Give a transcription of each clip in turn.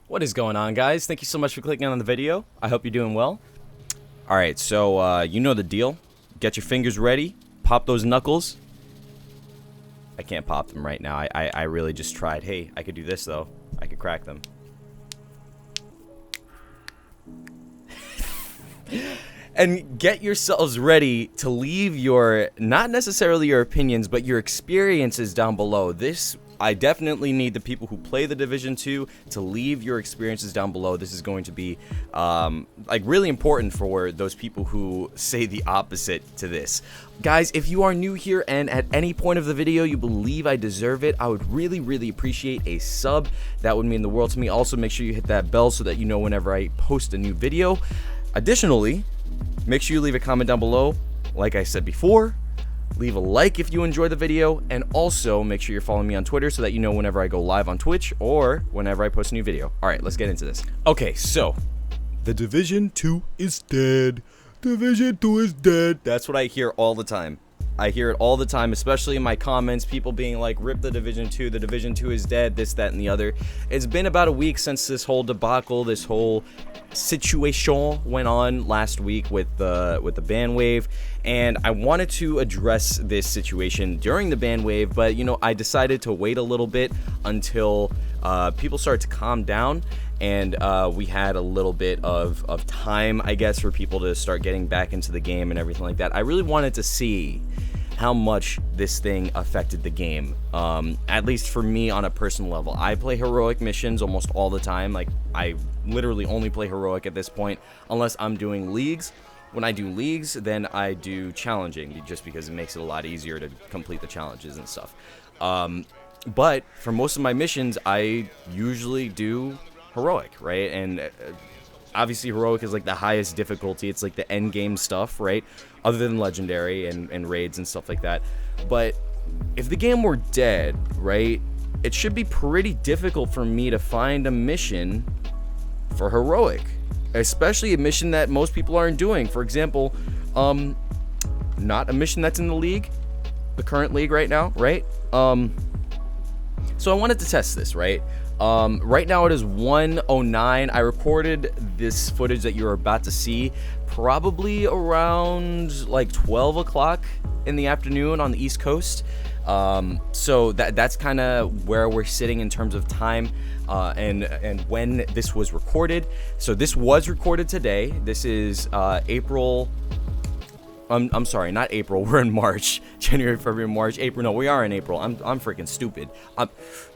What is going on, guys? Thank you so much for clicking on the video. I hope you're doing well. Alright, so you know the deal. Get your fingers ready. Pop those knuckles. I can't pop them right now. I really just tried. Hey, I could do this, though. I could crack them. And get yourselves ready to leave your, not necessarily your opinions, but your experiences down below. I definitely need the people who play the Division 2 to leave your experiences down below. This is going to be, like, really important for those people who say the opposite to this. Guys, if you are new here and at any point of the video you believe I deserve it, I would really, really appreciate a sub. That would mean the world to me. Also, make sure you hit that bell so that you know whenever I post a new video. Additionally, make sure you leave a comment down below, like I said before. Leave a like if you enjoyed the video, and also make sure you're following me on Twitter so that you know whenever I go live on Twitch or whenever I post a new video. Alright, let's get into this. Okay, so the Division 2 is dead. Division 2 is dead. That's what I hear all the time. I hear it all the time, especially in my comments, people being like, rip the Division 2, the Division 2 is dead, this, that, and the other. It's been about a week since this whole debacle, this whole situation went on last week with the ban wave, and I wanted to address this situation during the ban wave, but, you know, I decided to wait a little bit until people started to calm down, and we had a little bit of time, I guess, for people to start getting back into the game and everything like that. I really wanted to see how much this thing affected the game, at least for me on a personal level. I play heroic missions almost all the time. Like, I literally only play heroic at this point unless I'm doing leagues. When I do leagues, then I do challenging, just because it makes it a lot easier to complete the challenges and stuff. But for most of my missions, I usually do heroic, right? And obviously heroic is like the highest difficulty. It's like the end game stuff, right? Other than legendary and raids and stuff like that. But if the game were dead, right, it should be pretty difficult for me to find a mission for heroic, especially a mission that most people aren't doing. For example, not a mission that's in the league, the current league right now, right? So I wanted to test this, right? Right now it is 1:09. I recorded this footage that you're about to see probably around like 12 o'clock in the afternoon on the East Coast. So that's kind of where we're sitting in terms of time and when this was recorded. So this was recorded today. This is April. I'm sorry, not April. We're in March. January, February, March, April. No, we are in April. I'm freaking stupid.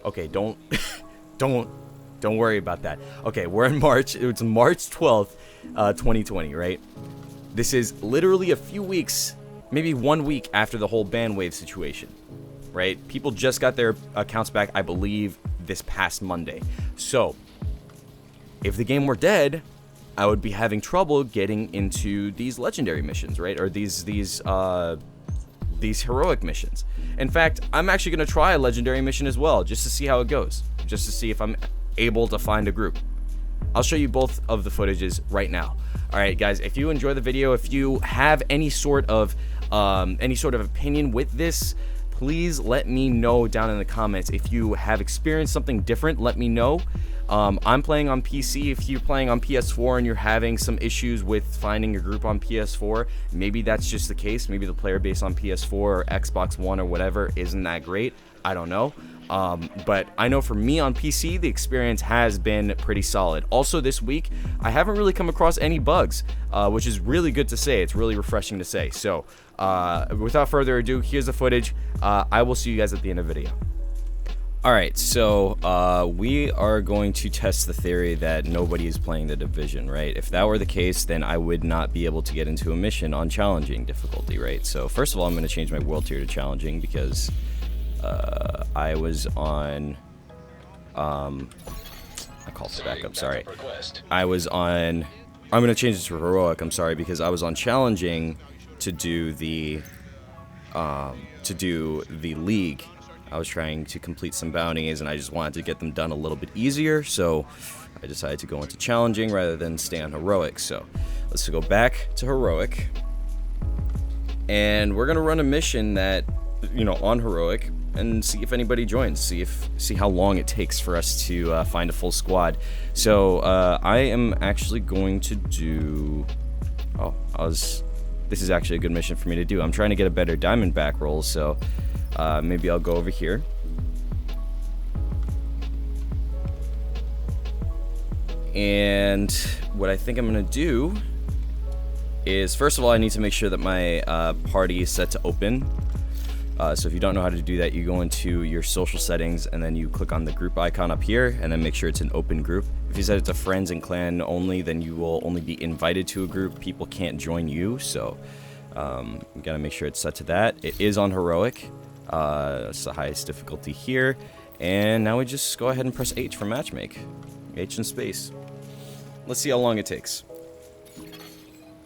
Okay, don't worry about that. Okay, we're in March. It's March 12th, 2020, right? This is literally a few weeks, maybe 1 week after the whole ban wave situation, right? People just got their accounts back, I believe, this past Monday. So, if the game were dead, I would be having trouble getting into these legendary missions, right? Or these heroic missions. In fact, I'm actually going to try a legendary mission as well, just to see how it goes. Just to see if I'm able to find a group. I'll show you both of the footages right now. Alright guys, if you enjoy the video, if you have any sort of opinion with this, please let me know down in the comments. If you have experienced something different, let me know. I'm playing on PC. If you're playing on PS4 and you're having some issues with finding a group on PS4, maybe that's just the case. Maybe the player base on PS4 or Xbox One or whatever isn't that great. I don't know. But I know for me on PC, the experience has been pretty solid. Also this week, I haven't really come across any bugs, which is really good to say. It's really refreshing to say. So without further ado, here's the footage. I will see you guys at the end of the video. Alright, so we are going to test the theory that nobody is playing the Division, right? If that were the case, then I would not be able to get into a mission on challenging difficulty, right? So first of all, I'm going to change my world tier to challenging because I was on, I called for backup, sorry. I'm going to change it to heroic, I'm sorry, because I was on challenging to do the league. I was trying to complete some bounties and I just wanted to get them done a little bit easier, so I decided to go into challenging rather than stay on heroic. So let's go back to heroic, and we're going to run a mission that, you know, on heroic and see if anybody joins. See how long it takes for us to find a full squad. So I am actually going to do. Oh, this is actually a good mission for me to do. I'm trying to get a better diamondback roll, so maybe I'll go over here. And what I think I'm gonna do is, first of all, I need to make sure that my party is set to open. So if you don't know how to do that, you go into your social settings and then you click on the group icon up here and then make sure it's an open group. If you set it to friends and clan only, then you will only be invited to a group. People can't join you, so you gotta make sure it's set to that. It is on heroic. It's the highest difficulty here. And now we just go ahead and press H for matchmake. H and space. Let's see how long it takes.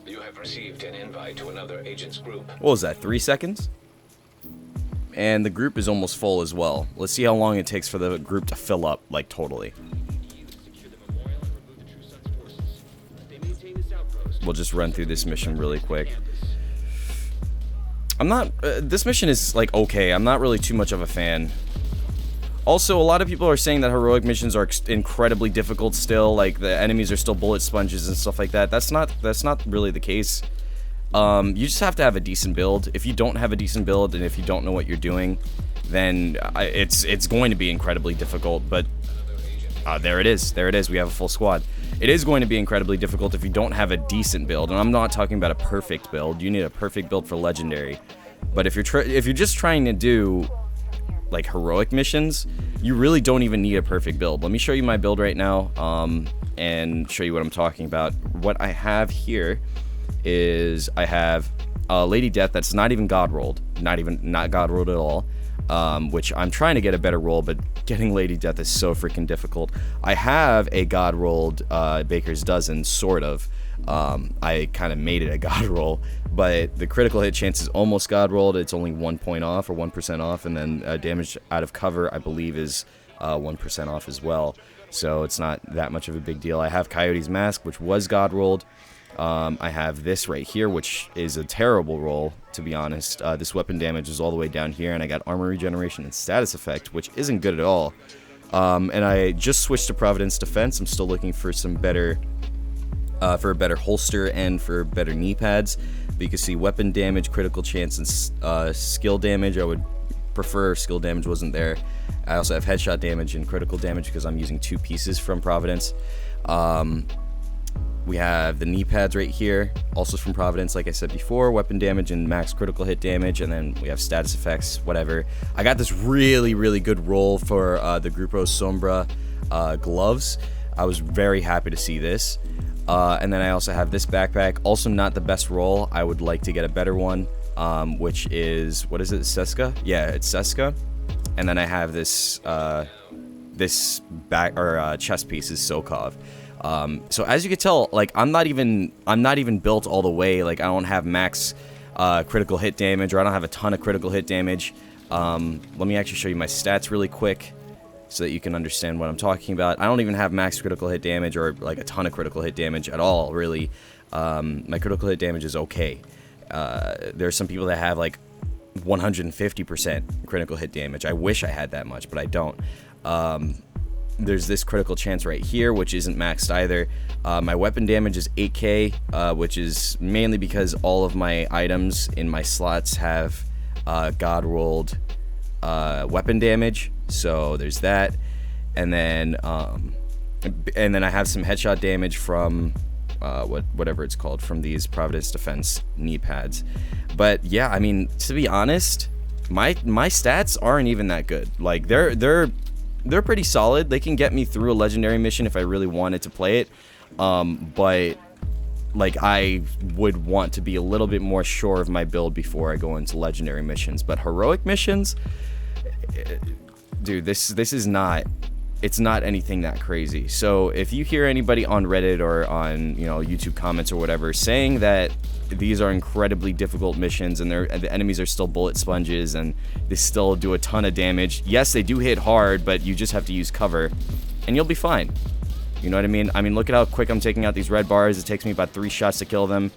You have received an invite to another agent's group. What was that, 3 seconds? And the group is almost full as well. Let's see how long it takes for the group to fill up, like, totally. We'll just run through this mission really quick. I'm not... this mission is, like, okay. I'm not really too much of a fan. Also, a lot of people are saying that heroic missions are incredibly difficult still. Like, the enemies are still bullet sponges and stuff like that. That's not really the case. You just have to have a decent build. If you don't have a decent build and if you don't know what you're doing, then it's going to be incredibly difficult. But there it is. There it is. We have a full squad. It is going to be incredibly difficult if you don't have a decent build. And I'm not talking about a perfect build. You need a perfect build for legendary. But if you're just trying to do like heroic missions, you really don't even need a perfect build. Let me show you my build right now, and show you what I'm talking about. What I have here is I have Lady Death that's not even god rolled, not god rolled at all, which I'm trying to get a better roll, but getting Lady Death is so freaking difficult. I have a god rolled Baker's Dozen, sort of. I kind of made it a god roll, but the critical hit chance is almost god rolled. It's only 1 point off, or 1% off, and then damage out of cover, I believe, is 1% off as well. So it's not that much of a big deal. I have Coyote's Mask, which was god rolled. I have this right here, which is a terrible roll, to be honest. This weapon damage is all the way down here, and I got armor regeneration and status effect, which isn't good at all. And I just switched to Providence Defense. I'm still looking for some better, for a better holster and for better knee pads. But you can see weapon damage, critical chance, and skill damage. I would prefer skill damage wasn't there. I also have headshot damage and critical damage because I'm using 2 pieces from Providence. We have the knee pads right here, also from Providence, like I said before, weapon damage and max critical hit damage, and then we have status effects, whatever. I got this really, really good roll for the Grupo Sombra gloves. I was very happy to see this. And then I also have this backpack, also not the best roll. I would like to get a better one, which is, what is it, Seska? Yeah, it's Seska. And then I have this, this back, or chest piece is Sokov. So as you can tell, like, I'm not even built all the way. Like, I don't have max critical hit damage, or I don't have a ton of critical hit damage. Let me actually show you my stats really quick so that you can understand what I'm talking about. I don't even have max critical hit damage or like a ton of critical hit damage at all, really. My critical hit damage is okay. There are some people that have like 150% critical hit damage. I wish I had that much, but I don't. There's this critical chance right here, which isn't maxed either. My weapon damage is 8k, which is mainly because all of my items in my slots have god rolled weapon damage, so there's that. And then I have some headshot damage from whatever it's called, from these Providence Defense knee pads. But yeah, I mean, to be honest, my stats aren't even that good. Like, they're pretty solid. They can get me through a legendary mission if I really wanted to play it. But like, I would want to be a little bit more sure of my build before I go into legendary missions. But heroic missions, dude, this is not, it's not anything that crazy. So if you hear anybody on Reddit or on, you know, YouTube comments or whatever saying that these are incredibly difficult missions and the enemies are still bullet sponges and they still do a ton of damage, yes, they do hit hard, but you just have to use cover and you'll be fine. You know what I mean? I mean, look at how quick I'm taking out these red bars. It takes me about 3 shots to kill them.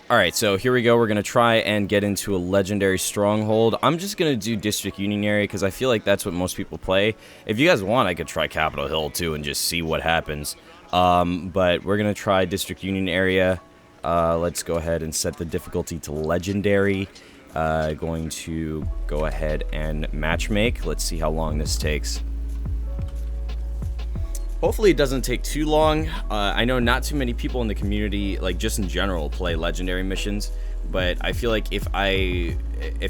Alright, so here we go. We're going to try and get into a legendary stronghold. I'm just going to do District Union area because I feel like that's what most people play. If you guys want, I could try Capitol Hill too and just see what happens. But we're going to try District Union area. Let's go ahead and set the difficulty to legendary. Going to go ahead and matchmake. Let's see how long this takes. Hopefully it doesn't take too long. I know not too many people in the community, like just in general, play legendary missions, but I feel like if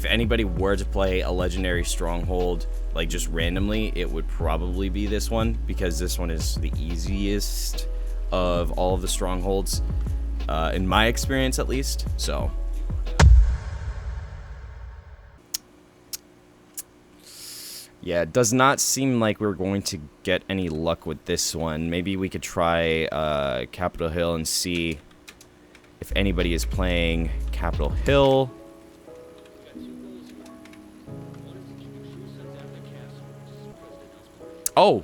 anybody were to play a legendary stronghold, like just randomly, it would probably be this one, because this one is the easiest of all of the strongholds, in my experience at least, so. Yeah, it does not seem like we're going to get any luck with this one. Maybe we could try Capitol Hill and see if anybody is playing Capitol Hill. Oh,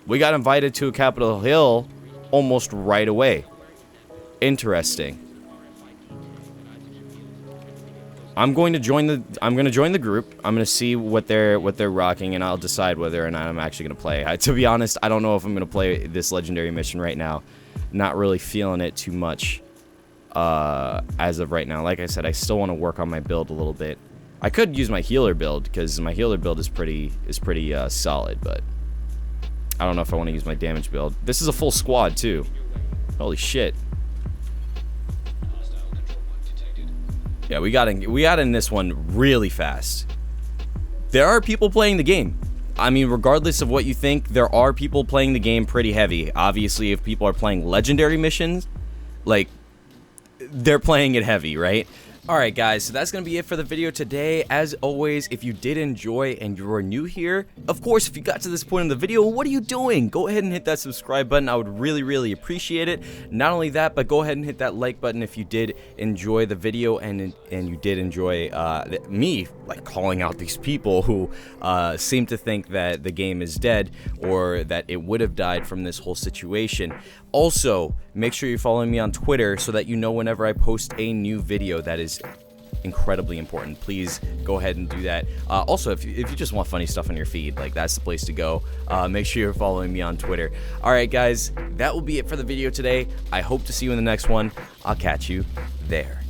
we got invited to Capitol Hill almost right away. Interesting. I'm going to join the group. I'm going to see what they're rocking, and I'll decide whether or not I'm actually going to play. To be honest, I don't know if I'm going to play this legendary mission right now. Not really feeling it too much as of right now. Like I said, I still want to work on my build a little bit. I could use my healer build because my healer build is pretty solid, but I don't know if I want to use my damage build. This is a full squad too. Holy shit. Yeah, we got in this one really fast. There are people playing the game. I mean, regardless of what you think, there are people playing the game pretty heavy. Obviously, if people are playing legendary missions, like, they're playing it heavy, right? Alright guys, so that's going to be it for the video today. As always, if you did enjoy and you are new here, of course, if you got to this point in the video, what are you doing? Go ahead and hit that subscribe button. I would really appreciate it. Not only that, but go ahead and hit that like button if you did enjoy the video and you did enjoy me like calling out these people who seem to think that the game is dead or that it would have died from this whole situation. Also, make sure you're following me on Twitter so that you know whenever I post a new video. That is incredibly important. Please go ahead and do that. Also, if you just want funny stuff on your feed, like, that's the place to go. Make sure you're following me on Twitter. Alright guys, that will be it for the video today. I hope to see you in the next one. I'll catch you there.